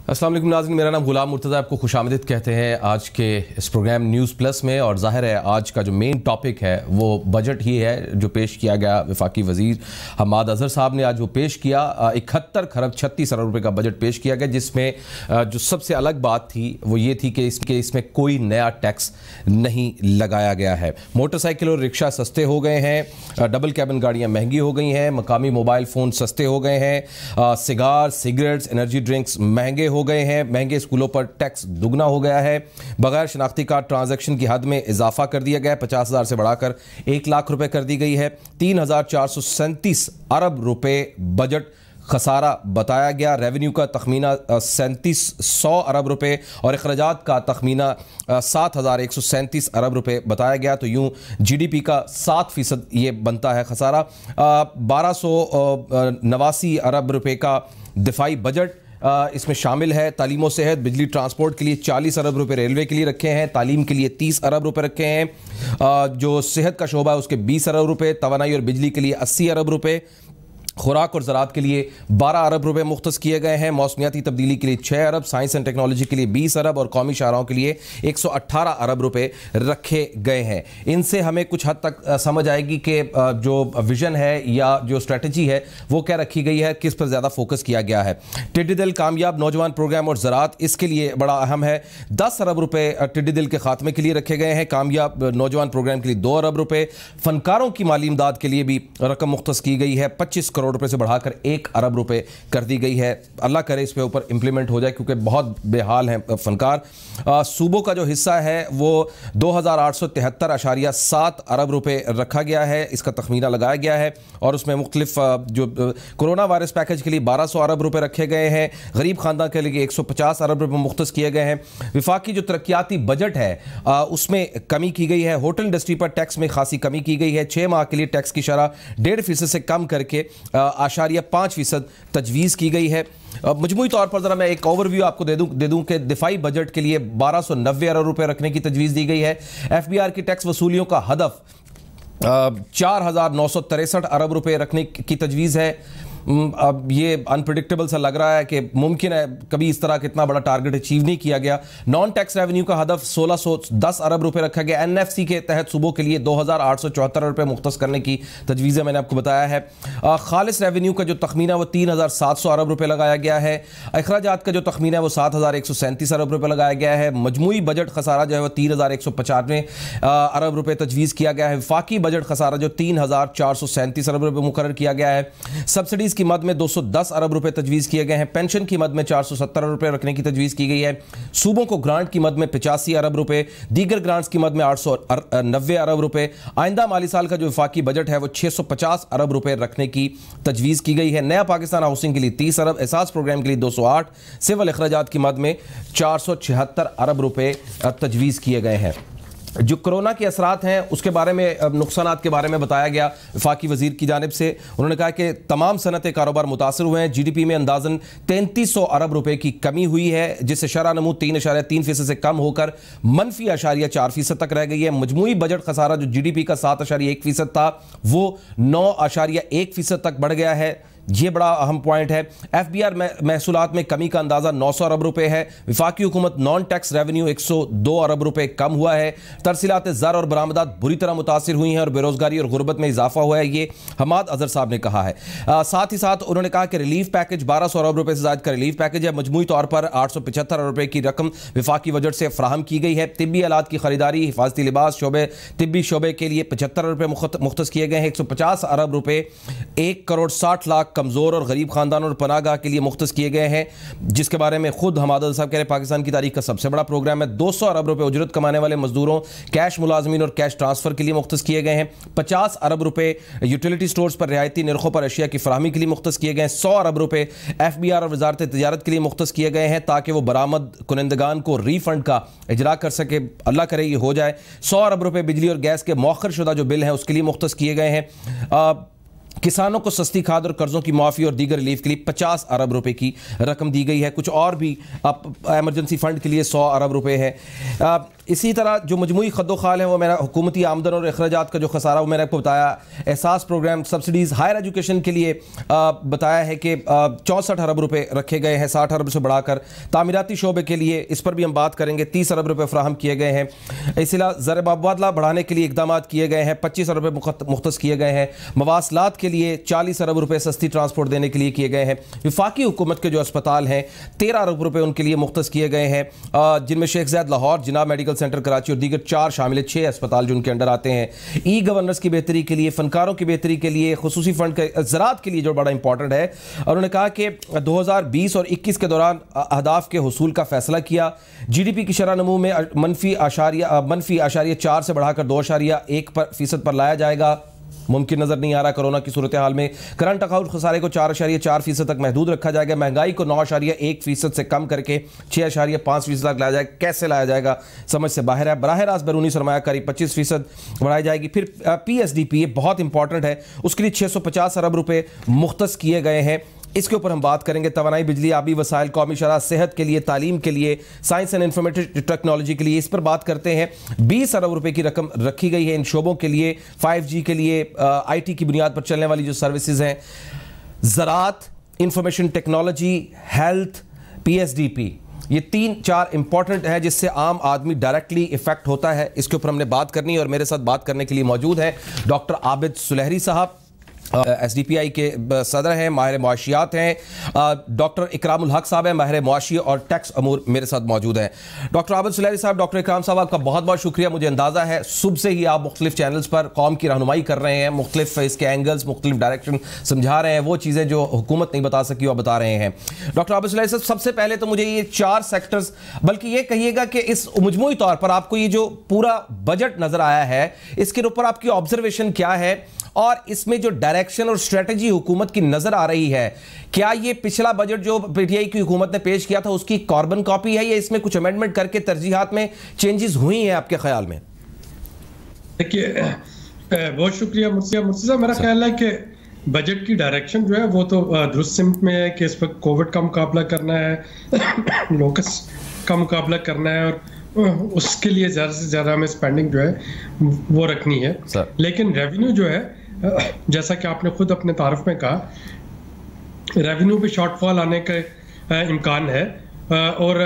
अस्सलाम वालेकुम नाज़रीन, मेरा नाम गुलाम मुर्तज़ा, आपको खुशामदीद कहते हैं आज के इस प्रोग्राम न्यूज़ प्लस में। और ज़ाहिर है आज का जो मेन टॉपिक है वो बजट ही है जो पेश किया गया। वफाकी वज़ीर हमाद अज़हर साहब ने आज वो पेश किया 71 खरब 36 अरब रुपए का बजट पेश किया गया, जिसमें जो सबसे अलग बात थी वो ये थी कि इसमें कोई नया टैक्स नहीं लगाया गया है। मोटरसाइकिल और रिक्शा सस्ते हो गए हैं, डबल कैबिन गाड़ियाँ महंगी हो गई हैं, मकामी मोबाइल फ़ोन सस्ते हो गए हैं, सिगार सिगरेट्स एनर्जी ड्रिंक्स महंगे हो गए हैं, महंगे स्कूलों पर टैक्स दुगना हो गया है, बगैर शनाख्ती कार्ड ट्रांजैक्शन की हद में इजाफा कर दिया गया है, 50,000 से बढ़ाकर 1 लाख रुपए कर दी गई है, 3,437 अरब रुपए बजट खसारा बताया गया। रेवेन्यू का तखमीना 3700 अरब रुपए और अखराजात का तखमीना 7,137 अरब रुपए बताया गया। तो यूं GDP का 7% ये बनता है खसारा। 1289 अरब रुपए का दिफाई बजट इसमें शामिल है। तालीम सेहत बिजली ट्रांसपोर्ट के लिए 40 अरब रुपए रेलवे के लिए रखे हैं, तालीम के लिए 30 अरब रुपए रखे हैं, जो सेहत का शोबा है उसके 20 अरब रुपए, तवानाई और बिजली के लिए 80 अरब रुपए, खुराक और ज़राअत के लिए 12 अरब रुपए मुख्तस किए गए हैं, मौसमियाती तब्दीली के लिए 6 अरब, साइंस एंड टेक्नोलॉजी के लिए 20 अरब और कौमी शाहराहों के लिए 118 अरब रुपए रखे गए हैं। इनसे हमें कुछ हद तक समझ आएगी कि जो विजन है या जो स्ट्रेटजी है वो क्या रखी गई है, किस पर ज़्यादा फोकस किया गया है। टिड्डी दल कामयाब नौजवान प्रोग्राम और ज़राअत इसके लिए बड़ा अहम है। 10 अरब रुपए टिड्डी दल के खात्मे के लिए रखे गए हैं, कामयाब नौजवान प्रोग्राम के लिए 2 अरब रुपए, फनकारों की माली इमदाद के लिए भी रकम मुख्तस की गई है, 25 करोड़ रुपए से बढ़ाकर 1 अरब रुपए कर दी गई है। अल्लाह करे इस पे ऊपर इंप्लीमेंट हो जाए क्योंकि बहुत बेहाल हैं फनकार। सूबों का जो हिस्सा है वो 2,873.7 अरब रुपए रखा गया है, इसका तखमीना लगाया गया है और उसमें मुख्तलिफ जो कोरोना वायरस पैकेज के लिए 1200 अरब रुपए रखे गए हैं, गरीब खानदान के लिए 150 अरब रुपए मुख्तस किए गए हैं। विफाकी जो तरक्याती बजट है उसमें कमी की गई है, होटल इंडस्ट्री पर टैक्स में खासी कमी की गई है, 6 माह के लिए टैक्स की शरह 1.5% से कम करके 5% तजवीज़ की गई है। मजमूई तौर पर ज़रा मैं एक ओवरव्यू आपको दे दूं कि दिफाई बजट के लिए 1290 अरब रुपए रखने की तजवीज़ दी गई है। FBR की टैक्स वसूलियों का हदफ 4,963 अरब रुपए रखने की तजवीज़ है। अब ये अनप्रिडिक्टेबल सा लग रहा है कि मुमकिन है कभी इस तरह का इतना बड़ा टारगेट अचीव नहीं किया गया। नॉन टैक्स रेवेन्यू का हदफ 1,610 अरब रुपए रखा गया। NFC के तहत सूबों के लिए 2,874 रुपए मुख्तस करने की तजवीज़ मैंने आपको बताया है। खालिस रेवेन्यू का जो तखमीना वो 3,700 अरब रुपए लगाया गया है। अखराजात का जो तखमीना है वो 7,137 अरब रुपए लगाया गया है। मजमूई बजट खसारा जो है वो 3,195 अरब रुपए तजवीज़ किया गया है। वफाकी बजट खसारा जो 3,437 अरब रुपए मुकर्रर किया गया है। सब्सिडीज की मद में 210 अरब रुपए तजवीज़ किए गए हैं। पेंशन की मद में 470 अरब रुपए रखने की तजवीज़ की गई है। सूबों को ग्रांट की मद में 85 अरब रुपए, दीगर ग्रांट्स की मद में 890 अरब रुपए। आइंदा माली साल का जो वफाकी बजट है वो 650 अरब रुपए रखने की तजवीज़ की गई है। नया पाकिस्तान हाउसिंग के लिए 30 अरब, एहसास प्रोग्राम के लिए 208, सिविल अखराजात की मद में 476 अरब रुपए तजवीज़ किए गए हैं। जो कोरोना के असरात हैं उसके बारे में, नुकसानात के बारे में बताया गया वफाकी वज़ीर की जानिब से। उन्होंने कहा कि तमाम सनत कारोबार मुतासर हुए हैं। GDP में अंदाज़न 3300 अरब रुपए की कमी हुई है, जिससे शरह नमू 3.3% से कम होकर -4% तक रह गई है। मजमूई बजट खसारा जो GDP का 7.1% था वो 9.1% तक बढ़ गया है। ये बड़ा अहम पॉइंट है। FBR महसूलात में कमी का अंदाज़ा 900 अरब रुपए है। विफाकी हुकूमत नॉन टैक्स रेवेन्यू 102 अरब रुपए कम हुआ है। तरसीलात ज़र और बरामदात बुरी तरह मुतासिर हुई हैं और बेरोज़गारी और गुर्बत में इजाफा हुआ है, ये हमाद अज़हर साहब ने कहा है। साथ ही साथ उन्होंने कहा कि रिलीफ पैकेज 1200 अरब रुपए से ज़्यादा का रिलीफ पैकेज है। मजमूई तौर पर 875 अरब रुपए की रकम विफाकी बजट से फ्राहम की गई है। तिब्बी आलात की खरीदारी, हिफाजती लिबास शोबे, तिब्बी शोबे के लिए 75 अरब रुपए मुख्तस किए गए हैं। 150 अरब रुपए 1 करोड़ 60 लाख कमज़ोर और गरीब खानदानों और पनागाह के लिए मुख्तस किए गए हैं, जिसके बारे में खुद हमाद साहब कह रहे हैं पाकिस्तान की तारीख का सबसे बड़ा प्रोग्राम है। 200 अरब रुपए उजरत कमाने वाले मजदूरों, कैश मुलाजमीन और कैश ट्रांसफर के लिए मुख्तस किए गए हैं। 50 अरब रुपए यूटिलिटी स्टोर्स पर रियायती निर्खों पर अशिया की फराहमी के लिए मुख्तस किए गए हैं। 100 अरब रुपए FBR और वजारत तजारत के लिए मुख्तस किए गए हैं ताकि वो बरामद कुनंदगान को रीफंड का इजरा कर सके। अल्लाह करे ये हो जाए। 100 अरब रुपए बिजली और गैस के मौखर शुदा जो बिल हैं उसके लिए मुख्तस किए गए हैं। किसानों को सस्ती खाद और कर्जों की माफ़ी और दीगर रिलीफ के लिए 50 अरब रुपए की रकम दी गई है। कुछ और भी एमरजेंसी फंड के लिए 100 अरब रुपए है। इसी तरह जो मजमूई खद्दोखाल है वो मेरा हुकूमती आमदन और अखराजात का जो खसारा वो मैंने आपको बताया। एहसास प्रोग्राम सब्सिडीज़ हायर एजुकेशन के लिए बताया है कि 64 अरब रुपए रखे गए हैं, 60 अरब से बढ़ाकर। तामीराती शोबे के लिए इस पर भी हम बात करेंगे, 30 अरब रुपए फ्राहम किए गए हैं। इसी ज़र मुबादला बढ़ाने के लिए इकदाम किए गए हैं, 25 अरब रुपये मुख्तस किए गए हैं। मवासलात के लिए 40 अरब रुपये सस्ती ट्रांसपोर्ट देने के लिए किए गए हैं। वफाकी हुकूमत के जो अस्पताल हैं 13 अरब रुपये उनके लिए मुख्तस किए गए हैं, जिनमें शेख ज़ैद लाहौर, जिनाब मेडिकल सेंटर कराची और दीगर 4 शामिल है, 6 अस्पताल जो उनके अंडर आते हैं। ई गवर्नेंस की बेहतरी के लिए, फनकारों की बेहतरी के लिए, खुसूसी फंड के ज़राअत के लिए जो बड़ा इंपॉर्टेंट है। और उन्होंने कहा कि 2020 और 21 के दौरान अहदाफ के हुसूल का फैसला किया। GDP की शरह नमू में मनफी आशारिया 4 से बढ़ाकर 2.1% पर लाया जाएगा। मुमकिन नज़र नहीं आ रहा कोरोना की सूरत हाल में। करंट अकाउंट खसारे को 4.4% तक महदूद रखा जाएगा। महंगाई को 9.1% से कम करके 6.5% तक लाया जाएगा। कैसे लाया जाएगा समझ से बाहर है। बराह रास्त बैरूनी सरमायाकारी 25% बढ़ाई जाएगी। फिर PSDP ये बहुत इंपॉर्टेंट है, उसके लिए 650 अरब रुपये मुख्तस किए गए हैं। इसके ऊपर हम बात करेंगे। तवानाई, बिजली, आबी वसाइल, कौमी शरह, सेहत के लिए, तालीम के लिए, साइंस एंड इंफॉर्मेटिव टेक्नोलॉजी के लिए, इस पर बात करते हैं। 20 अरब रुपए की रकम रखी गई है इन शोबों के लिए। 5G के लिए, IT की बुनियाद पर चलने वाली जो सर्विसेज हैं, ज़राअत, इंफॉर्मेशन टेक्नोलॉजी, हेल्थ, PSDP, ये 3-4 इंपॉर्टेंट है जिससे आम आदमी डायरेक्टली इफेक्ट होता है। इसके ऊपर हमने बात करनी है और मेरे साथ बात करने के लिए मौजूद है डॉक्टर आबिद सुलहरी साहब, SDPI के सदर हैं, माहिर मुआशियात हैं। डॉक्टर इकरामुल हक साहब हैं, माहिर मुआशी और टैक्स अमूर मेरे साथ मौजूद हैं। डॉक्टर आबिद सुलहरी साहब, डॉक्टर इकराम साहब, आपका बहुत बहुत शुक्रिया। मुझे अंदाज़ा है सुबह से ही आप मुख्तलिफ चैनल्स पर कौम की रहनुमाई कर रहे हैं, मुख्तलिफ इसके एंगल्स, मुख्तलिफ डायरेक्शन समझा रहे हैं, वो चीज़ें जो हुकूमत नहीं बता सकी वो बता रहे हैं। डॉक्टर आबिद सुलहरी साहब, सबसे पहले तो मुझे ये 4 सेक्टर्स, बल्कि ये कहिएगा कि इस मजमूई तौर पर आपको ये जो पूरा बजट नज़र आया है इसके ऊपर आपकी ऑब्जर्वेशन क्या है, और इसमें जो डायरेक्शन और स्ट्रेटजी हुकूमत की नजर आ रही है, क्या ये पिछला बजट जो PTI की हुकूमत ने पेश किया था उसकी कार्बन कॉपी है या इसमें कुछ अमेंडमेंट करके तरजीहात में चेंजेस हुई हैं आपके ख्याल में? देखिए, बहुत शुक्रिया मुर्सी साहब। मेरा ख्याल है कि बजट की डायरेक्शन जो है वो तो दुरुस्त सिमत में है कि इस पर कोविड का मुकाबला करना है, लोकस का मुकाबला करना है, और उसके लिए ज़्यादा से ज़्यादा हमें स्पेंडिंग जो है वो रखनी है। लेकिन रेवेन्यू जो है, जैसा कि आपने खुद अपने तारुफ में कहा, रेवेन्यू पे शॉर्टफॉल आने का इम्कान है, और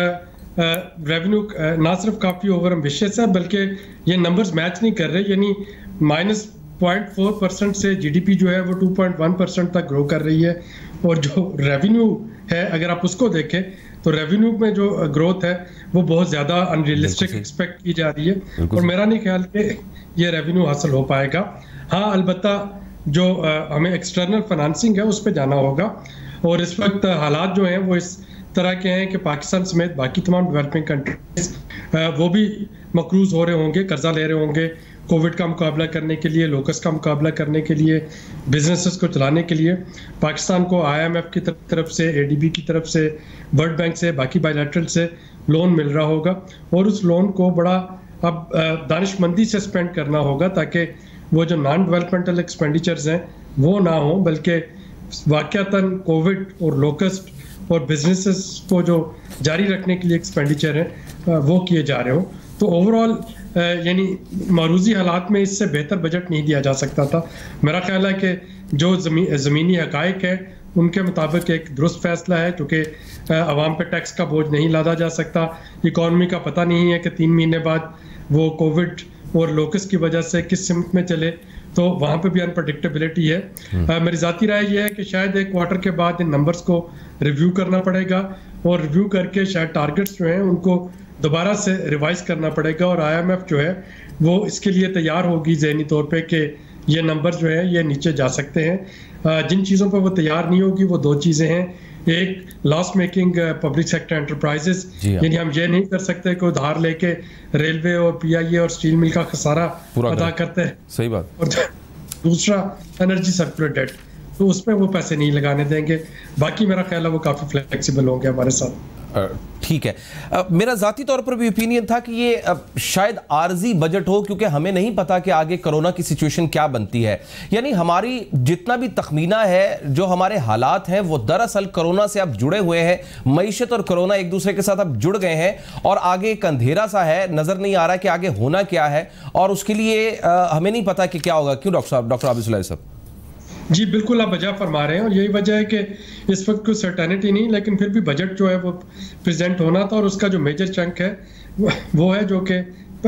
रेवेन्यू ना सिर्फ काफ़ी ओवर एम्बिशियस है बल्कि ये नंबर्स मैच नहीं कर रहे। यानी -0.4% से GDP जो है वो 2.1% तक ग्रो कर रही है, और जो रेवेन्यू है अगर आप उसको देखें तो रेवेन्यू में जो ग्रोथ है वो बहुत ज़्यादा अनरियलिस्टिक एक्सपेक्ट की जा रही है, और मेरा नहीं ख्याल कि ये रेवेन्यू हासिल हो पाएगा। हाँ, अलबत्ता जो हमें एक्सटर्नल फाइनेंसिंग है उस पर जाना होगा, और इस वक्त हालात जो हैं वो इस तरह के हैं कि पाकिस्तान समेत बाकी तमाम डेवलपिंग कंट्रीज वो भी मकरूज हो रहे होंगे, कर्जा ले रहे होंगे कोविड का मुकाबला करने के लिए, लोकस का मुकाबला करने के लिए, बिजनेसेस को चलाने के लिए। पाकिस्तान को IMF की तरफ से, ADB की तरफ से, वर्ल्ड बैंक से, बाकी बायलैटरल से लोन मिल रहा होगा, और उस लोन को बड़ा अब दानिशमंदी से स्पेंड करना होगा ताकि वो जो नॉन डेवलपमेंटल एक्सपेंडिचर्स हैं वो ना हो, बल्कि वाक़यातन कोविड और लोकस्ट और बिजनेसेस को जो जारी रखने के लिए एक्सपेंडिचर हैं वो किए जा रहे हों। तो ओवरऑल यानी मारूजी हालात में इससे बेहतर बजट नहीं दिया जा सकता था। मेरा ख्याल है कि जो ज़मीनी हक़ाइक़ है उनके मुताबिक एक दुरुस्त फैसला है, क्योंकि आवाम पे टैक्स का बोझ नहीं लादा जा सकता। इकॉनमी का पता नहीं है कि 3 महीने बाद वो कोविड और लोकस की वजह से किस सिमत में चले, तो वहाँ पे भी अनप्रडिक्टेबिलिटी है। मेरी ज़ाती राय ये है कि शायद एक क्वार्टर के बाद इन नंबर्स को रिव्यू करना पड़ेगा, और रिव्यू करके शायद टारगेट्स जो हैं उनको दोबारा से रिवाइज करना पड़ेगा, और IMF जो है वो इसके लिए तैयार होगी ज़हनी तौर पे कि ये नंबर जो है ये नीचे जा सकते हैं। जिन चीज़ों पर वो तैयार नहीं होगी वो 2 चीज़ें हैं। एक, loss making public sector enterprises, यानी हम ये नहीं कर सकते कि उधार लेके रेलवे और PIA और स्टील मिल का खसारा अदा करते हैं, सही बात। और दूसरा एनर्जी सर्कुलर डेट, तो उस पर वो पैसे नहीं लगाने देंगे। बाकी मेरा ख्याल है वो काफ़ी फ्लेक्सिबल होंगे हमारे साथ। ठीक है। मेरा ज़ाती तौर पर भी ओपिनियन था कि ये शायद आर्जी बजट हो, क्योंकि हमें नहीं पता कि आगे कोरोना की सिचुएशन क्या बनती है। यानी हमारी जितना भी तखमीना है, जो हमारे हालात हैं, वो दरअसल कोरोना से अब जुड़े हुए हैं। मईशत और कोरोना एक दूसरे के साथ अब जुड़ गए हैं और आगे एक अंधेरा सा है, नज़र नहीं आ रहा कि आगे होना क्या है, और उसके लिए हमें नहीं पता कि क्या होगा। क्यों डॉक्टर साहब, डॉक्टर आबिद सुलैह साहब? जी बिल्कुल, आप वजह फरमा रहे हैं, और यही वजह है कि इस वक्त कोई सर्टेनिटी नहीं, लेकिन फिर भी बजट जो है वो प्रेजेंट होना था, और उसका जो मेजर चंक है वो है जो कि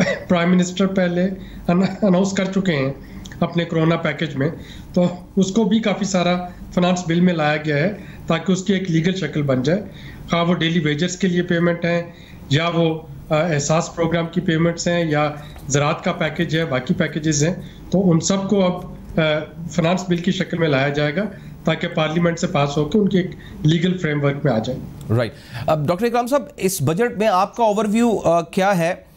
प्राइम मिनिस्टर पहले अनाउंस कर चुके हैं अपने कोरोना पैकेज में। तो उसको भी काफ़ी सारा फाइनेंस बिल में लाया गया है ताकि उसकी एक लीगल शक्ल बन जाए। हाँ, वो डेली वेजेस के लिए पेमेंट है, या वो एहसास प्रोग्राम की पेमेंट्स हैं, या ज़राअत का पैकेज है, बाकी पैकेजेस हैं, तो उन सब को अब फाइनेंस बिल की शक्ल में लाया जाएगा ताकि पार्लियामेंट से पास होकर उनके एक लीगल फ्रेमवर्क में आ जाए। राइट। अब डॉक्टर इकराम साहब, इस बजट में आपका ओवरव्यू क्या है?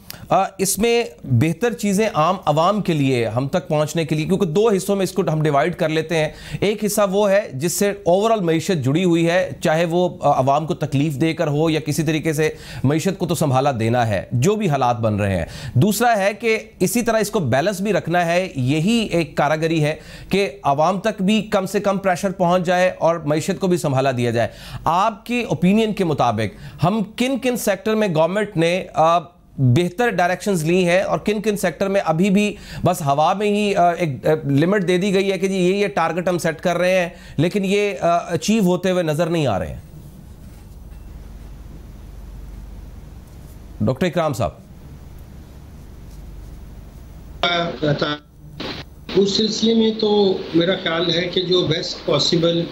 इसमें बेहतर चीज़ें आम आवाम के लिए हम तक पहुंचने के लिए, क्योंकि दो हिस्सों में इसको हम डिवाइड कर लेते हैं। एक हिस्सा वो है जिससे ओवरऑल मईशत जुड़ी हुई है, चाहे वो आवाम को तकलीफ देकर हो या किसी तरीके से मईशत को तो संभाला देना है, जो भी हालात बन रहे हैं। दूसरा है कि इसी तरह इसको बैलेंस भी रखना है। यही एक कारागरी है कि आवाम तक भी कम से कम प्रेशर पहुंच जाए और मईशत को भी संभाला दिया जाए। आपके ओपिनियन के मुताबिक हम किन किन सेक्टर में गवर्नमेंट ने बेहतर डायरेक्शंस ली हैं और किन किन सेक्टर में अभी भी बस हवा में ही एक लिमिट दे दी गई है कि जी ये टारगेट हम सेट कर रहे हैं, लेकिन ये अचीव होते हुए नजर नहीं आ रहे हैं? डॉक्टर इकराम साहब। उस सिलसिले में तो मेरा ख्याल है कि जो बेस्ट पॉसिबल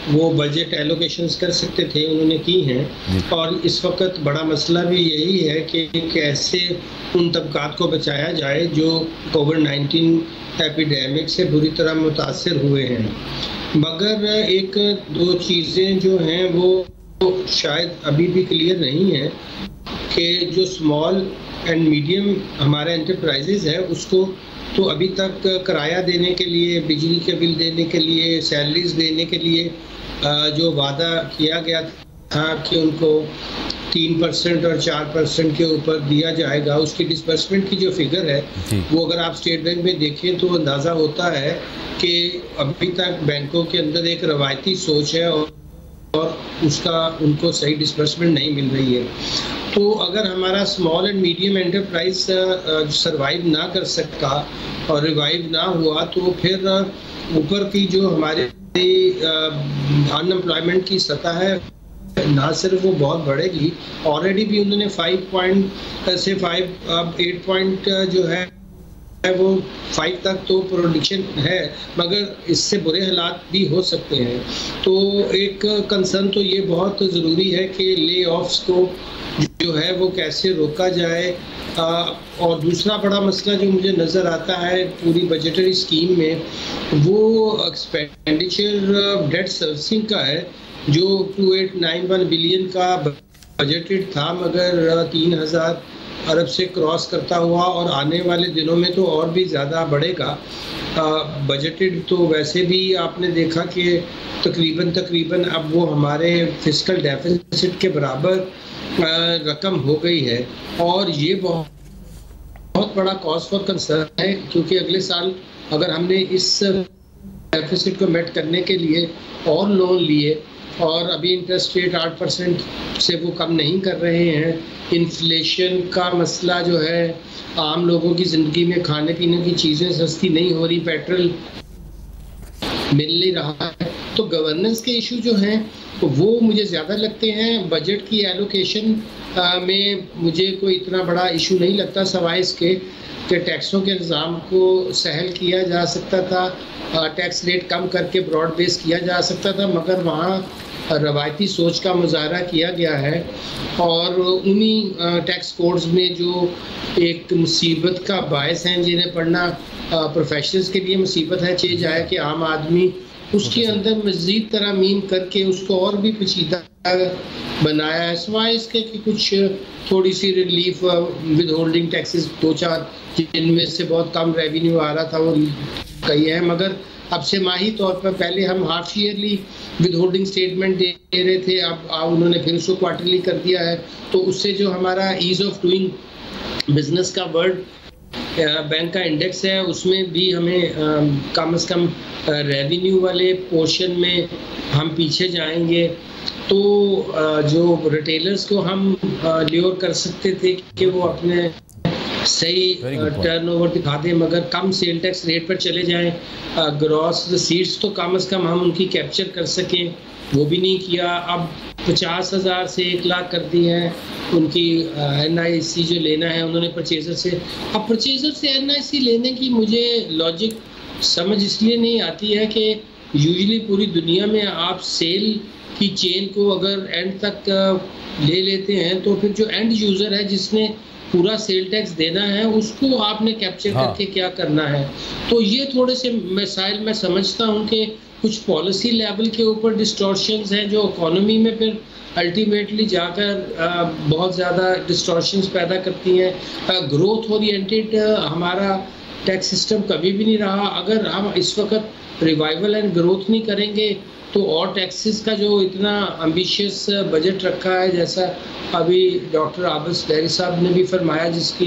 वो बजट एलोकेशंस कर सकते थे, उन्होंने की हैं। और इस वक्त बड़ा मसला भी यही है कि कैसे उन तबकात को बचाया जाए जो कोविड-19 एपिडेमिक से बुरी तरह मुतासर हुए हैं। मगर एक दो चीज़ें जो हैं वो शायद अभी भी क्लियर नहीं है कि जो स्मॉल एंड मीडियम हमारे एंटरप्राइजेज है, उसको तो अभी तक किराया देने के लिए, बिजली के बिल देने के लिए, सैलरीज देने के लिए जो वादा किया गया था कि उनको 3% और 4% के ऊपर दिया जाएगा, उसकी डिस्बर्समेंट की जो फिगर है वो अगर आप स्टेट बैंक में देखें तो अंदाज़ा होता है कि अभी तक बैंकों के अंदर एक रवायती सोच है और उसका उनको सही डिस्बर्समेंट नहीं मिल रही है। तो अगर हमारा small and medium enterprise survive ना कर सका और रिवाइव ना हुआ, तो फिर ऊपर की जो हमारे अनएम्प्लॉयमेंट की सतह है, ना सिर्फ वो बहुत बढ़ेगी, ऑलरेडी भी उन्होंने 8 पॉइंट जो है वो 5 तक तो प्रोडिक्शन है, मगर इससे बुरे हालात भी हो सकते हैं। तो एक कंसर्न तो ये बहुत ज़रूरी है कि ले ऑफ्स को जो है वो कैसे रोका जाए। और दूसरा बड़ा मसला जो मुझे नज़र आता है पूरी बजटरी स्कीम में, वो एक्सपेंडिचर डेट सर्विसिंग का है, जो 2891 बिलियन का बजटेड था, मगर 3000 अरब से क्रॉस करता हुआ और आने वाले दिनों में तो और भी ज़्यादा बढ़ेगा। बजटेड तो वैसे भी आपने देखा कि तकरीबन अब वो हमारे फिस्कल डेफिसिट के बराबर रकम हो गई है, और ये बहुत बड़ा कॉज फॉर कंसर्न है, क्योंकि अगले साल अगर हमने इस डेफिसिट को मेट करने के लिए और लोन लिए और अभी इंटरेस्ट रेट 8% से वो कम नहीं कर रहे हैं, इन्फ्लेशन का मसला जो है, आम लोगों की ज़िंदगी में खाने पीने की चीज़ें सस्ती नहीं हो रही, पेट्रोल मिल नहीं रहा है, तो गवर्नेंस के इशू जो हैं वो मुझे ज़्यादा लगते हैं। बजट की एलोकेशन में मुझे कोई इतना बड़ा इशू नहीं लगता, सवाए इसके कि टैक्सों के निज़ाम को सहल किया जा सकता था, टैक्स रेट कम करके ब्रॉड बेस किया जा सकता था, मगर वहाँ रवायती सोच का मुजाहरा किया गया है। और उन्हीं टैक्स कोड्स में जो एक मुसीबत का बायस हैं, जिन्हें पढ़ना प्रोफेशनल्स के लिए मुसीबत है, चेंज आया कि आम आदमी उसके अंदर मज़ीद तरमीम करके उसको और भी पेचीदा बनाया है, सिवाय इसके कि कुछ थोड़ी सी रिलीफ विद होल्डिंग टैक्सेस 2-4 जिनमें से बहुत कम रेवेन्यू आ रहा था वो कही है, मगर अब छमाही तौर पर, पहले हम half yearly with holding statement दे रहे थे, अब उन्होंने फिर उसको क्वार्टरली कर दिया है। तो उससे जो हमारा ईज ऑफ डूइंग बिजनेस का वर्ल्ड बैंक का इंडेक्स है उसमें भी हमें कम से कम रेवेन्यू वाले पोर्शन में हम पीछे जाएंगे। तो जो रिटेलर्स को हम ल्योर कर सकते थे कि वो अपने सही टर्नओवर दिखा दें मगर कम सेल टैक्स रेट पर चले जाएं, ग्रॉस रिसीट्स तो कम से कम हम उनकी कैप्चर कर सकें, वो भी नहीं किया। अब 50,000 से 1 लाख कर दी है उनकी NIC जो लेना है उन्होंने परचेजर से। अब परचेजर से NIC लेने की मुझे लॉजिक समझ इसलिए नहीं आती है कि यूजुअली पूरी दुनिया में आप सेल की चेन को अगर एंड तक ले लेते हैं तो फिर जो एंड यूज़र है जिसने पूरा सेल टैक्स देना है उसको आपने कैप्चर करके क्या करना है। तो ये थोड़े से मसाइल मैं समझता हूँ कि कुछ पॉलिसी लेवल के ऊपर डिस्टॉर्शंस हैं जो इकोनॉमी में फिर अल्टीमेटली जाकर बहुत ज़्यादा डिस्टॉर्शंस पैदा करती हैं। ग्रोथ ओरिएंटेड हमारा टैक्स सिस्टम कभी भी नहीं रहा। अगर हम इस वक्त रिवाइवल एंड ग्रोथ नहीं करेंगे तो और टैक्सेस का जो इतना एम्बिशियस बजट रखा है, जैसा अभी डॉक्टर आबिस लहरी साहब ने भी फरमाया, जिसकी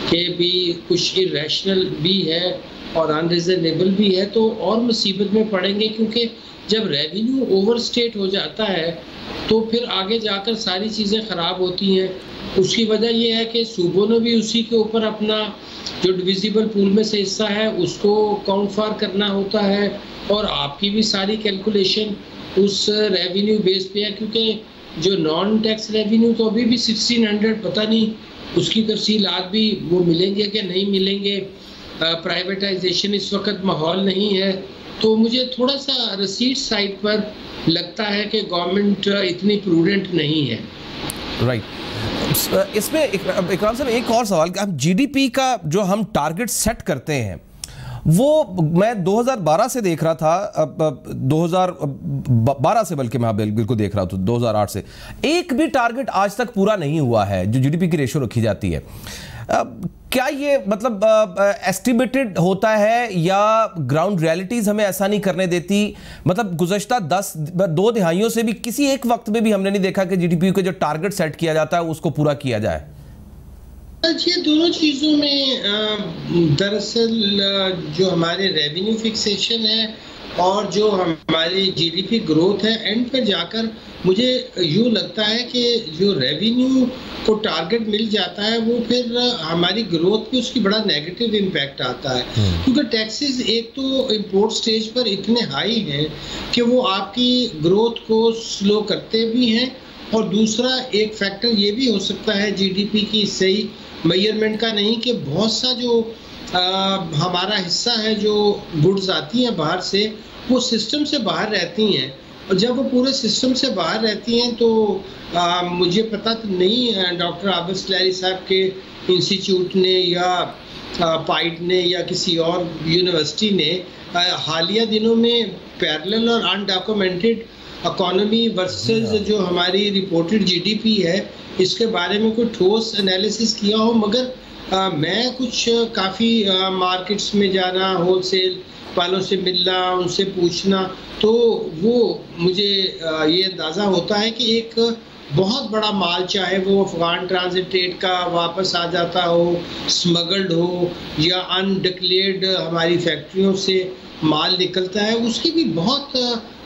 के भी कुछ इरेशनल भी है और अनरीजनेबल भी है, तो और मुसीबत में पड़ेंगे। क्योंकि जब रेवेन्यू ओवरस्टेट हो जाता है तो फिर आगे जाकर सारी चीज़ें ख़राब होती हैं। उसकी वजह यह है कि सूबों ने भी उसी के ऊपर अपना जो डिविजिबल पूल में से हिस्सा है उसको काउंट फॉर करना होता है और आपकी भी सारी कैलकुलेशन उस रेवेन्यू बेस पे है। क्योंकि जो नॉन टैक्स रेवेन्यू तो अभी भी 1600 पता नहीं उसकी तफसीलात भी वो मिलेंगे कि नहीं मिलेंगे। प्राइवेटाइजेशन इस वक्त माहौल नहीं है, तो मुझे थोड़ा सा रिसीट साइड पर लगता है कि गवर्नमेंट इतनी प्रूडेंट नहीं है। राइट। इसमें इकराम साहब एक और सवाल, हम GDP का जो हम टारगेट सेट करते हैं वो मैं 2012 से देख रहा था, 2012 से बल्कि मैं बिल्कुल देख रहा था 2008 से, एक भी टारगेट आज तक पूरा नहीं हुआ है जो GDP की रेशो रखी जाती है। क्या ये मतलब एस्टिमेटेड होता है या ग्राउंड रियलिटीज हमें ऐसा नहीं करने देती? मतलब गुज़श्ता 2 दिहाइयों से भी किसी एक वक्त में भी हमने नहीं देखा कि GDP के जो टारगेट सेट किया जाता है उसको पूरा किया जाए। ये दोनों चीज़ों में दरअसल जो हमारे रेवेन्यू फिक्सेशन है और जो हमारी GDP ग्रोथ है, एंड पर जाकर मुझे यूँ लगता है कि जो रेवेन्यू को टारगेट मिल जाता है वो फिर हमारी ग्रोथ पे उसकी बड़ा नेगेटिव इम्पैक्ट आता है। क्योंकि टैक्सेस एक तो इम्पोर्ट स्टेज पर इतने हाई हैं कि वो आपकी ग्रोथ को स्लो करते भी हैं, और दूसरा एक फैक्टर ये भी हो सकता है GDP की सही मेजरमेंट का नहीं कि बहुत सा जो हमारा हिस्सा है जो गुड्स आती हैं बाहर से वो सिस्टम से बाहर रहती हैं, और जब वो पूरे सिस्टम से बाहर रहती हैं तो मुझे पता तो नहीं डॉक्टर आबिस लहरी साहब के इंस्टीट्यूट ने या पाइड ने या किसी और यूनिवर्सिटी ने हालिया दिनों में पैरेलल और अनडॉक्यूमेंटेड इकोनॉमी वर्सेस जो हमारी रिपोर्टेड GDP है इसके बारे में कोई ठोस एनालिसिस किया हो। मगर मैं कुछ काफ़ी मार्केट्स में जाना, होलसेल वालों से मिलना, उनसे पूछना, तो वो मुझे ये अंदाज़ा होता है कि एक बहुत बड़ा माल, चाहे वो अफगान ट्रांजिट ट्रेड का वापस आ जाता हो, स्मगल्ड हो या अनडिक्लेयर्ड हमारी फैक्ट्रियों से माल निकलता है, उसकी भी बहुत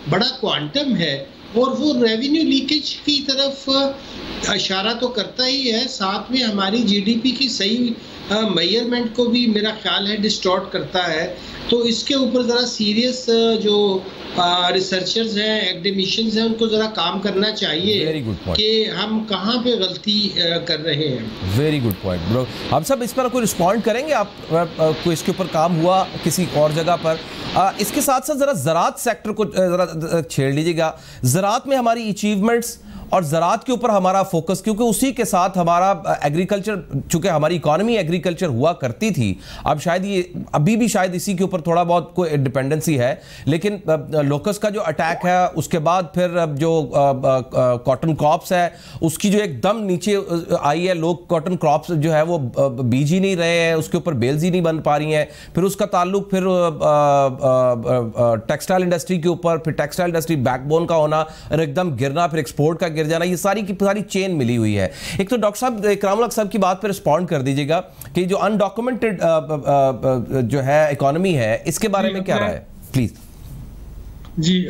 बड़ा क्वांटम है और वो रेवेन्यू लीकेज की तरफ इशारा तो करता ही है, साथ में हमारी GDP की सही मेजरमेंट को भी मेरा ख्याल है डिस्टॉर्ट करता है। तो इसके ऊपर ज़रा सीरियस जो रिसर्चर्स हैं, एकेडमिशियंस हैं, उनको ज़रा काम करना चाहिए कि हम कहाँ पे गलती कर रहे हैं। Very good point bro. हम सब इस पर कोई रिस्पॉन्ड करेंगे? आप को इसके ऊपर काम हुआ किसी और जगह पर? इसके साथ साथ ज़रा ज़राअत सेक्टर को ज़रा छेड़ लीजिएगा। ज़राअत में हमारी अचीवमेंट्स और ज़राअत के ऊपर हमारा फोकस, क्योंकि उसी के साथ हमारा एग्रीकल्चर, चूंकि हमारी इकोनॉमी एग्रीकल्चर हुआ करती थी, अब शायद ये अभी भी शायद इसी के ऊपर थोड़ा बहुत कोई डिपेंडेंसी है, लेकिन लोकस्ट का जो अटैक है उसके बाद फिर जो कॉटन क्रॉप्स है उसकी जो एकदम नीचे आई है, लोग कॉटन क्रॉप्स जो है वो बीज ही नहीं रहे हैं, उसके ऊपर बेल्स ही नहीं बन पा रही हैं, फिर उसका ताल्लुक फिर टेक्सटाइल इंडस्ट्री के ऊपर, फिर टेक्सटाइल इंडस्ट्री बैकबोन का होना और एकदम गिरना, फिर एक्सपोर्ट का गिर जाना, ये सारी की सारी चेन मिली हुई है। एक तो डॉक्टर साहब इकरामुल हक साहब की बात पर रिस्पॉन्ड कर दीजिएगा कि जो अनडॉक्यूमेंटेड जो है इकोनॉमी है, इसके बारे में क्या राय है प्लीज? जी,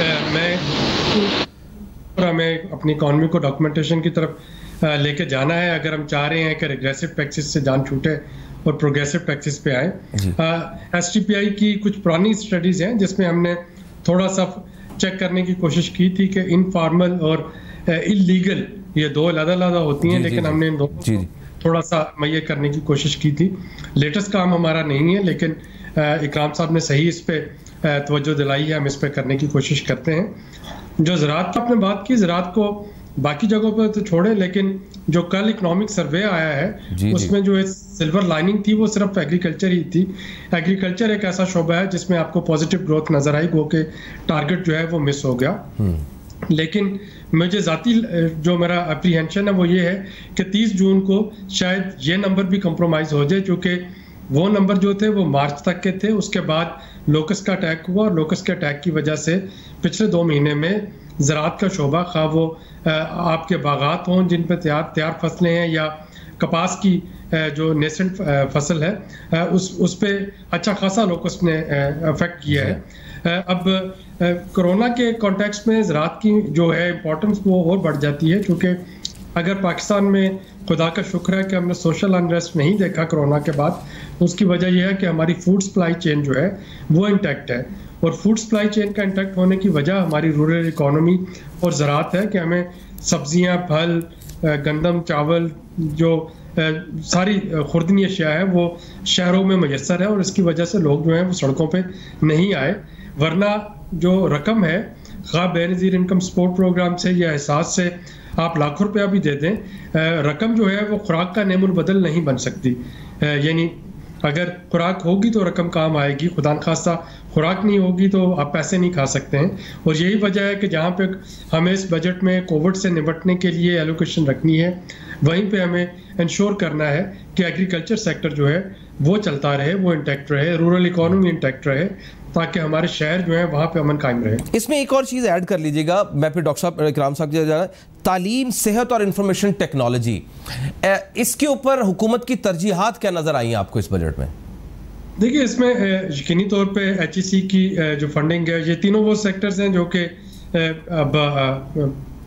हमें अपनी इकोनॉमी को डॉक्यूमेंटेशन की तरफ लेके जाना है अगर हम चाह रहे हैं कि रिग्रेसिव टैक्सेस से जान छूटे और प्रोग्रेसिव टैक्सेस पे आए। STPI की कुछ पुरानी स्टडीज हैं जिसमें हमने थोड़ा सा चेक करने की कोशिश की थी कि इनफॉर्मल और इलीगल ये दो अलग-अलग होती हैं, लेकिन हमने इन दोनों थोड़ा सा मुहैया करने की कोशिश की थी। लेटेस्ट काम हमारा नहीं है, लेकिन इकराम साहब ने सही इस पे तवज्जो दिलाई है, हम इस पे करने की कोशिश करते हैं। जो ज़राअत की आपने बात की, ज़राअत को बाकी जगहों पर तो छोड़े, लेकिन जो कल इकोनॉमिक सर्वे आया है उसमें जो सिल्वर लाइनिंग थी वो सिर्फ एग्रीकल्चर ही थी। एग्रीकल्चर एक ऐसा शोबा है जिसमें आपको पॉजिटिव ग्रोथ नजर आई, गो के टारगेट जो है वो मिस हो गया। लेकिन मुझे ज़ाती जो मेरा अप्रीहेंशन है वो ये है कि 30 जून को शायद ये नंबर भी कंप्रोमाइज़ हो जाए, क्योंकि वो नंबर जो थे वो मार्च तक के थे। उसके बाद लोकस्ट का अटैक हुआ और लोकस्ट के अटैक की वजह से पिछले 2 महीने में ज़राअत का शोबा, खा वो आपके बागात हों जिन पर तैयार फसलें हैं या कपास की जो नेसेंट फसल है, उस पे अच्छा खासा लोकस्ट ने अफेक्ट किया है। अब कोरोना के कॉन्टेक्स्ट में ज़राअत की जो है इम्पोर्टेंस वो और बढ़ जाती है, क्योंकि अगर पाकिस्तान में खुदा का शुक्र है कि हमने सोशल अनरेस्ट नहीं देखा कोरोना के बाद, तो उसकी वजह यह है कि हमारी फूड सप्लाई चेन जो है वो इंटैक्ट है। और फूड सप्लाई चेन का इंटैक्ट होने की वजह हमारी रूरल इकोनॉमी और ज़राअत है कि हमें सब्जियां, फल, गंदम, चावल, जो सारी खुर्दनी अशिया है वो शहरों में मैसर है, और इसकी वजह से लोग जो हैं वो सड़कों पे नहीं आए। वरना जो रकम है, खा बेनज़ीर इनकम सपोर्ट प्रोग्राम से या एहसास से आप लाखों रुपया भी दे दें, रकम जो है वो खुराक का नेमुल बदल नहीं बन सकती। यानी अगर खुराक होगी तो रकम काम आएगी, खुदा न खास्ता खुराक नहीं होगी तो आप पैसे नहीं खा सकते हैं। और यही वजह है कि जहाँ पे हमें इस बजट में कोविड से निपटने के लिए एलोकेशन रखनी है, वहीं पे हमें इंश्योर करना है कि एग्रीकल्चर सेक्टर जो है वो चलता रहे, वो इंटैक्ट रहे, रूरल इकोनॉमी इंटैक्ट रहे, ताकि हमारे शहर जो है वहाँ पे अमन कायम रहे। इसमें एक और चीज़ ऐड कर लीजिएगा, मैं फिर डॉक्टर साहब इकराम साहब जा रहा है, तालीम, सेहत और इंफॉर्मेशन टेक्नोलॉजी, इसके ऊपर हुकूमत की तरजीहात क्या नज़र आई आपको इस बजट में? देखिए, इसमें यकीनी तौर पे HEC की जो फंडिंग है, ये तीनों वो सेक्टर्स हैं जो कि अब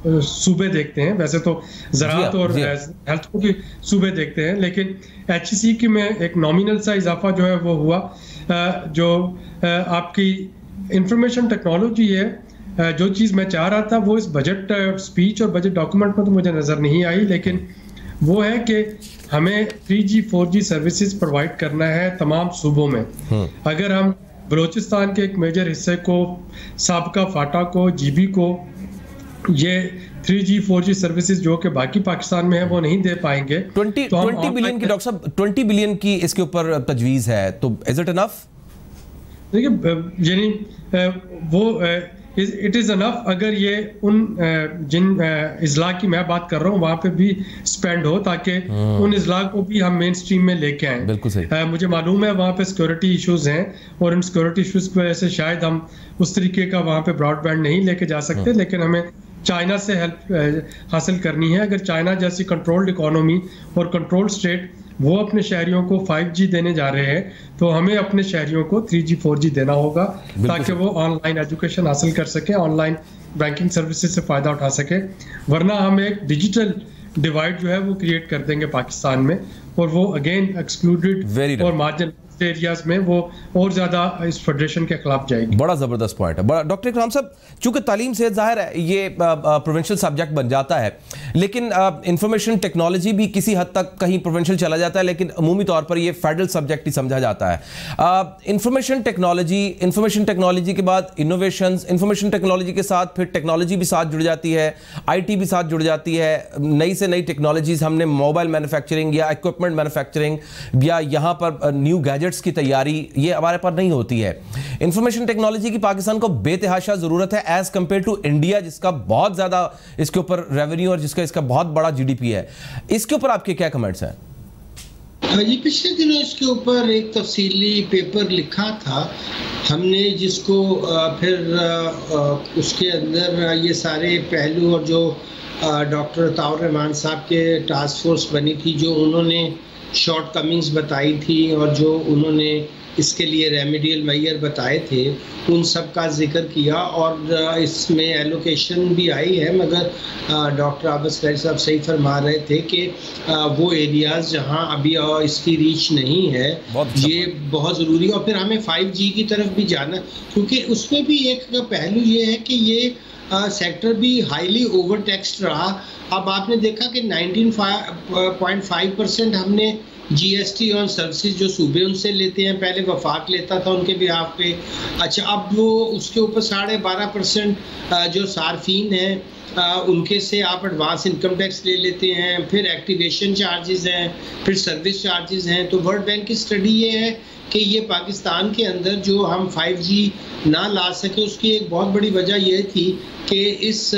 सूबे देखते हैं। वैसे तो ज़राअत और हेल्थ को भी सूबे देखते हैं, लेकिन HEC की में एक नॉमिनल सा इजाफा जो है वो हुआ। जो आपकी इंफॉर्मेशन टेक्नोलॉजी है, जो चीज़ मैं चाह रहा था वो इस बजट स्पीच और बजट डॉक्यूमेंट में तो मुझे नज़र नहीं आई, लेकिन वो है कि हमें 3G 4G सर्विसेज प्रोवाइड करना है तमाम सूबों में। अगर हम बलूचिस्तान के एक मेजर हिस्से को, साबका फाटा को, GB को ये 3G 4G सर्विसेज जो कि बाकी पाकिस्तान में है वो नहीं दे पाएंगे, 20 बिलियन की डॉक्टर साहब 20 बिलियन की इसके ऊपर तजवीज़ है, तो इज इट इनफ? देखिए, यानी वो इट इज़ इनफ अगर ये उन जिन इजला की मैं बात कर रहा हूँ वहाँ पे भी स्पेंड हो, ताकि उन इजला को भी हम मेन स्ट्रीम में लेके आएँ। बिल्कुल सही। मुझे मालूम है वहाँ पे सिक्योरिटी इश्यूज हैं, और इन सिक्योरिटी इश्यूज की वजह से शायद हम उस तरीके का वहाँ पे ब्रॉडबैंड नहीं लेके जा सकते, लेकिन हमें चाइना से हेल्प हासिल करनी है। अगर चाइना जैसी कंट्रोल्ड इकोनॉमी और कंट्रोल्ड स्टेट वो अपने शहरियों को 5G देने जा रहे हैं, तो हमें अपने शहरियों को 3G 4G देना होगा, ताकि वो ऑनलाइन एजुकेशन हासिल कर सकें, ऑनलाइन बैंकिंग सर्विसेज से फ़ायदा उठा सके। वरना हम एक डिजिटल डिवाइड जो है वो क्रिएट कर देंगे पाकिस्तान में, और वो अगेन एक्सक्लूडेड और मार्जिन एरियाज में वो और ज्यादा इस फेडरेशन के खिलाफ जाएगी। बड़ा जबरदस्त पॉइंट है। बड़ा डॉक्टर इकराम साहब, चूंकि तालीम से जाहिर है ये प्रोविंशियल सब्जेक्ट बन जाता है, लेकिन इंफॉर्मेशन टेक्नोलॉजी भी किसी हद तक कहीं प्रोविंशियल चला जाता है, लेकिन अमूमी तौर पर ये फेडरल सब्जेक्ट ही समझा जाता है। इंफॉर्मेशन टेक्नोलॉजी के बाद इनोवेशंस, इंफॉर्मेशन टेक्नोलॉजी के साथ फिर टेक्नोलॉजी भी साथ जुड़ जाती है, आईटी भी साथ जुड़ जाती है, नई से नई टेक्नोलॉजीज, हमने मोबाइल मैन्युफैक्चरिंग या इक्विपमेंट मैन्युफैक्चरिंग या यहाँ पर न्यू गैजेट्स की तैयारी, ये हमारे पास नहीं होती है। इंफॉर्मेशन टेक्नोलॉजी की पाकिस्तान को बेतहाशा जरूरत है एज कंपेयर टू इंडिया, जिसका बहुत ज्यादा इसके ऊपर रेवेन्यू और इसका बहुत बड़ा जीडीपी है। इसके ऊपर आपके क्या कमेंट्स हैं? ये पिछले दिनों इसके ऊपर एक तफसीली पेपर लिखा था हमने, जिसको फिर उसके अंदर ये सारे पहलू और जो डॉक्टर अताउर रहमान साहब के टास्क फोर्स बनी थी, जो उन्होंने शॉर्ट कमिंग्स बताई थी और जो उन्होंने इसके लिए रेमेडियल मेजर बताए थे, उन सब का जिक्र किया और इसमें एलोकेशन भी आई है। मगर डॉक्टर आबिद सलारी साहब सही फरमा रहे थे कि वो एरियाज जहां अभी इसकी रीच नहीं है, ये बहुत ज़रूरी है। और फिर हमें 5G की तरफ भी जाना, क्योंकि उसमें भी एक पहलू ये है कि ये सेक्टर भी हाईली ओवर टैक्स्ड रहा। अब आपने देखा कि 19.5% हमने GST ऑन सर्विसेज जो सूबे उनसे लेते हैं, पहले वफाक लेता था उनके बिहाफ पे। अच्छा, अब वो उसके ऊपर 12.5% जो सार्फिन हैं उनके से आप एडवांस इनकम टैक्स ले लेते हैं, फिर एक्टिवेशन चार्जेस हैं, फिर सर्विस चार्जेस हैं। तो वर्ल्ड बैंक की स्टडी ये है कि ये पाकिस्तान के अंदर जो हम 5G ना ला सके, उसकी एक बहुत बड़ी वजह यह थी कि इस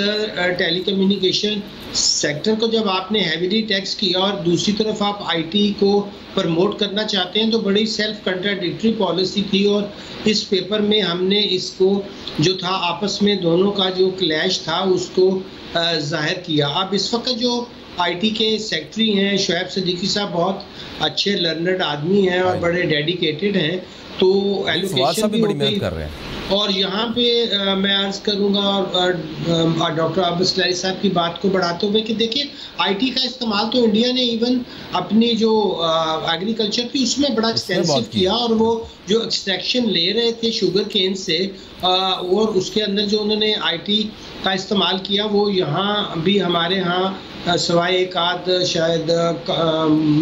टेलीकम्युनिकेशन सेक्टर को जब आपने हैवीली टैक्स किया और दूसरी तरफ आप IT को प्रमोट करना चाहते हैं, तो बड़ी सेल्फ कंट्राडिक्टरी पॉलिसी थी। और इस पेपर में हमने इसको जो था आपस में दोनों का जो क्लैश था उसको जाहिर किया। अब इस वक्त जो IT के सेक्रेटरी हैं शोएब सिद्दीकी साहब बहुत अच्छे लर्नर्ड आदमी हैं और बड़े डेडिकेटेड हैं, तो एलोकेशन भी बड़ी मेहनत कर रहे हैं। और यहाँ पे मैं अर्ज करूँगा और डॉक्टर आबिद सलारी साहब की बात को बढ़ाते हुए कि देखिए IT का इस्तेमाल तो इंडिया ने इवन अपनी जो एग्रीकल्चर थी उसमें बड़ा एक्सटेंसिव किया, और वो जो एक्सट्रैक्शन ले रहे थे शुगर केन से और उसके अंदर जो उन्होंने IT का इस्तेमाल किया, वो यहाँ भी हमारे यहाँ सवाए एक आध शायद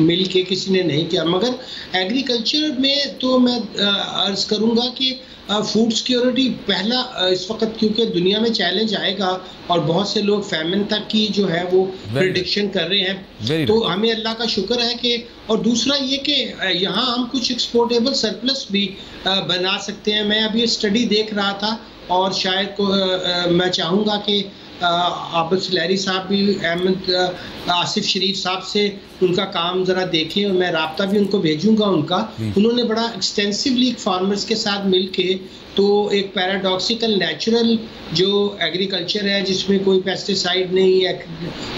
मिल के किसी ने नहीं किया। मगर एग्रीकल्चर में तो मैं अर्ज करूँगा कि फूड सिक्योरिटी पहला इस वक्त, क्योंकि दुनिया में चैलेंज आएगा और बहुत से लोग फैमिन तक की जो है वो प्रेडिक्शन कर रहे हैं, तो हमें अल्लाह का शुक्र है कि, और दूसरा ये कि यहाँ हम कुछ एक्सपोर्टेबल सरप्लस भी बना सकते हैं। मैं अभी स्टडी देख रहा था और शायद मैं चाहूँगा कि आबिद सलारी साहब भी अहमद आसिफ शरीफ साहब से उनका काम ज़रा देखें, और मैं राब्ता भी उनको भेजूंगा उनका। उन्होंने बड़ा एक्सटेंसिवली फार्मर्स के साथ मिलके तो एक पैराडॉक्सिकल नेचुरल जो एग्रीकल्चर है जिसमें कोई पेस्टिसाइड नहीं है,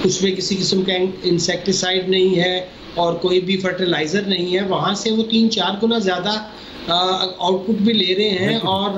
उसमें किसी किस्म का इंसेक्टिसाइड नहीं है और कोई भी फर्टिलाइज़र नहीं है, वहाँ से वो 3-4 गुना ज़्यादा आउटपुट भी ले रहे हैं। और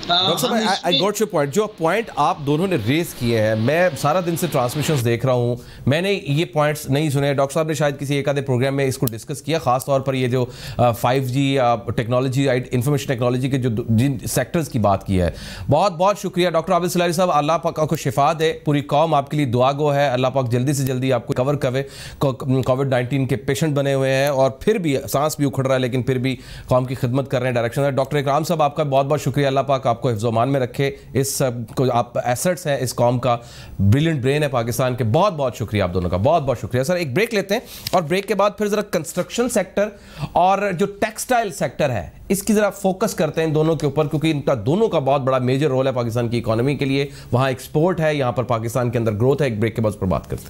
डॉक्टर साहब, आई गॉट योर पॉइंट। जो पॉइंट आप दोनों ने रेज किए हैं, मैं सारा दिन से ट्रांसमिशंस देख रहा हूं, मैंने ये पॉइंट्स नहीं सुने। डॉक्टर साहब ने शायद किसी एक आधे प्रोग्राम में इसको डिस्कस किया, खास तौर पर ये जो 5G टेक्नोलॉजी, इंफॉर्मेशन टेक्नोलॉजी के जो जिन सेक्टर्स की बात की है। बहुत बहुत शुक्रिया डॉक्टर आबिद सलारी साहब, अल्लाह पाक आपको शिफा दे। पूरी कौम आपके लिए दुआ गो है, अल्लाह पाक जल्दी से जल्दी आपको कवर करे। कोविड-19 के पेशेंट बने हुए हैं और फिर भी सांस भी उखड़ रहा है, लेकिन फिर भी कौम की खिदमत कर रहे हैं डायरेक्शन में। डॉक्टर इकराम साहब, आपका बहुत बहुत शुक्रिया, अल्लाह पाक आपको हिफ्ज़-ओ-मान में रखे। इस को आप एसेट्स हैं इस कौम का, ब्रिलियंट ब्रेन है पाकिस्तान के। बहुत बहुत शुक्रिया आप दोनों का, बहुत बहुत शुक्रिया सर। एक ब्रेक लेते हैं और ब्रेक के बाद फिर जरा कंस्ट्रक्शन सेक्टर और जो टेक्सटाइल सेक्टर है इसकी जरा फोकस करते हैं इन दोनों के ऊपर, क्योंकि इनका दोनों का बहुत बड़ा मेजर रोल है पाकिस्तान की इकोनॉमी के लिए। वहां एक्सपोर्ट है, यहां पर पाकिस्तान के अंदर ग्रोथ है। एक ब्रेक के बाद उस पर बात करते हैं।